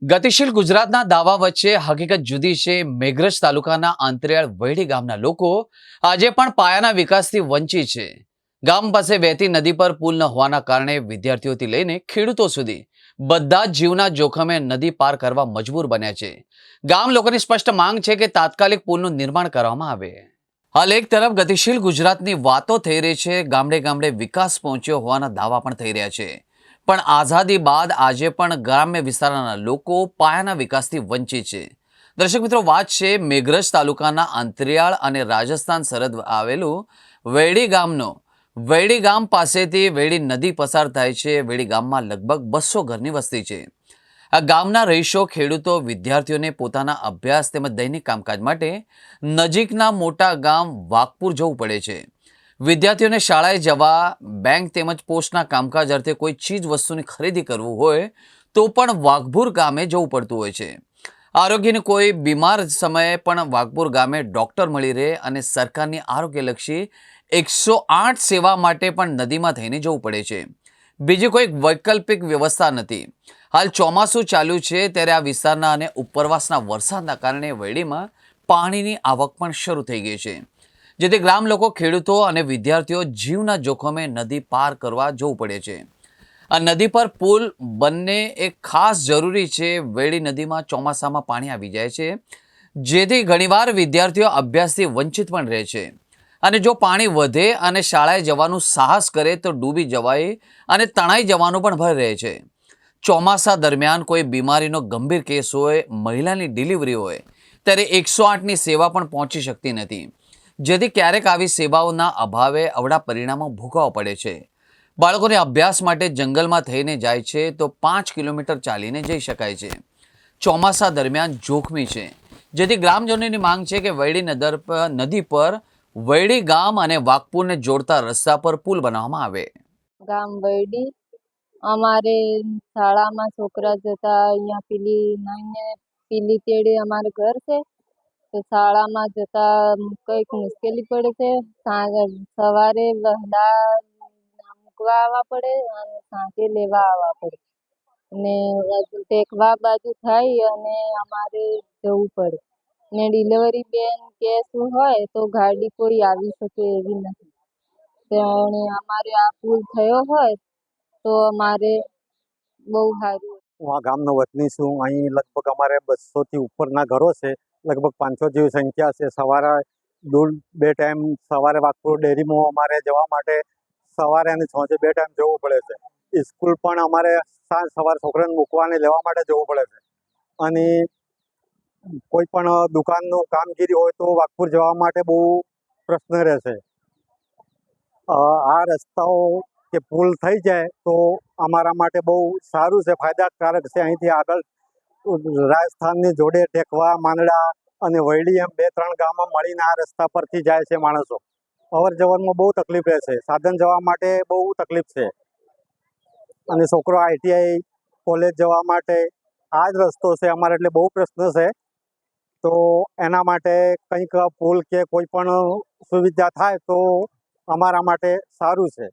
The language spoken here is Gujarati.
ગતિશીલ ગુજરાતના દાવા વચ્ચે હકીકત જુદી છે। મેઘરજ તાલુકાના આંતરિયાળ વૈડી ગામના લોકો આજે પણ પાયાના વિકાસથી વંચિત છે। ગામ પાસે વહેતી નદી પર પુલ ન હોવાના કારણે વિદ્યાર્થીઓથી લઈને ખેડૂતો સુધી બધા જ જીવના જોખમે નદી પાર કરવા મજબૂર બન્યા છે। ગામ લોકોની સ્પષ્ટ માંગ છે કે તાત્કાલિક પુલનું નિર્માણ કરવામાં આવે। હાલ એક તરફ ગતિશીલ ગુજરાતની વાતો થઈ રહી છે, ગામડે ગામડે વિકાસ પહોંચ્યો હોવાના દાવા પણ થઈ રહ્યા છે, પણ આઝાદી બાદ આજે પણ ગ્રામ્ય વિસ્તારના લોકો પાયાના વિકાસથી વંચિત છે। દર્શક મિત્રો, વાત છે મેઘરજ તાલુકાના અંતરિયાળ અને રાજસ્થાન સરહદ આવેલું વૈડી ગામનો। વૈડી ગામ પાસેથી વૈડી નદી પસાર થાય છે। વૈડી ગામમાં લગભગ 200 ઘરની વસ્તી છે। આ ગામના રહીશો, ખેડૂતો, વિદ્યાર્થીઓને પોતાના અભ્યાસ તેમજ દૈનિક કામકાજ માટે નજીકના મોટા ગામ વાઘપુર જવું પડે છે। વિદ્યાર્થીઓને શાળાએ જવા, બેંક તેમજ પોસ્ટના કામકાજ અર્થે કોઈ ચીજ વસ્તુની ખરીદી કરવું હોય તો પણ વાઘપુર ગામે જવું પડતું હોય છે। આરોગ્યની કોઈ બીમાર સમયે પણ વાઘપુર ગામે ડોક્ટર મળી રહે અને સરકારની આરોગ્યલક્ષી 108 સેવા માટે પણ નદીમાં થઈને જવું પડે છે। બીજી કોઈ વૈકલ્પિક વ્યવસ્થા નથી। હાલ ચોમાસું ચાલ્યું છે ત્યારે આ વિસ્તારના અને ઉપરવાસના વરસાદના કારણે વૈડીમાં પાણીની આવક પણ શરૂ થઈ ગઈ છે, જેથી ગ્રામ લોકો, ખેડૂતો અને વિદ્યાર્થીઓ જીવના જોખમે નદી પાર કરવા જવું પડે છે। આ નદી પર પુલ બંને એક ખાસ જરૂરી છે। વૈડી નદીમાં ચોમાસામાં પાણી આવી જાય છે, જેથી ઘણીવાર વિદ્યાર્થીઓ અભ્યાસથી વંચિત પણ રહે છે, અને જો પાણી વધે અને શાળાએ જવાનું સાહસ કરે તો ડૂબી જવાય અને તણાઈ જવાનો પણ ભય રહે છે। ચોમાસા દરમિયાન કોઈ બીમારીનો ગંભીર કેસ હોય, મહિલાની ડિલિવરી હોય, ત્યારે 108ની સેવા પણ પહોંચી શકતી નથી, જેથી ક્યારેક આવી સેવાઓના અભાવે અવળા પરિણામો ભોગવવા પડે છે। બાળકોને અભ્યાસ માટે જંગલમાં થઈને જાય છે તો 5 કિલોમીટર ચાલીને જઈ શકાય છે। ચોમાસા દરમિયાન જોખમી છે, જેથી ગ્રામજનોની માંગ છે કે વૈડી નદી પર વૈડી ગામ અને વાઘપુરને જોડતા રસ્તા પર પુલ બનાવવામાં આવે। ગામ વૈડી અમારે શાળામાં છોકરા જતા અહીંયા પીલી તેડે અમારે ઘર છે, તો શાળામાં જતા કંઈક મુશ્કેલી પડે છે। સવારે વહેલા મૂકવા આવવા પડે અને સાંજે લેવા આવવા પડે, ને ટેકવા બાજુ થાય અને અમારે જવું પડે, ને ડિલિવરી બેન કે શું હોય તો ગાડી કોઈ આવી શકે એવી નથી। અને અમારે આ પુલ થયો હોય તો અમારે બહુ સારું। હું આ ગામનો વતની છું। અહીં લગભગ અમારે 200થી ઉપરના ઘરો છે, લગભગ 500 જેવી સંખ્યા છે। સવારે બે ટાઈમ સવારે વાઘપુર ડેરીમાં અમારે જવા માટે સવારે અને સાંજે 2 ટાઈમ જવું પડે છે। સ્કૂલ પણ અમારે સવારે છોકરાને મૂકવાને લેવા માટે જવું પડે છે, અને કોઈ પણ દુકાનનું કામગીરી હોય તો વાઘપુર જવા માટે બહુ પ્રશ્ન રહેશે। આ રસ્તાઓ કે પુલ થઈ જાય તો અમારા માટે બહુ સારું છે, ફાયદાકારક છે। અહીંથી આગળ રાજસ્થાનની જોડે ટેકવા, માંદડા અને વૈડી એમ 2-3 ગામમાં મળીને આ રસ્તા પરથી જાય છે માણસો। અવર જવરમાં બહુ તકલીફ રહે છે, સાધન જવા માટે બહુ તકલીફ છે, અને છોકરો ITI કોલેજ જવા માટે આ જ રસ્તો છે અમારે, એટલે બહુ પ્રશ્ન છે। તો એના માટે કંઈક પુલ કે કોઈ પણ સુવિધા થાય તો અમારા માટે સારું છે।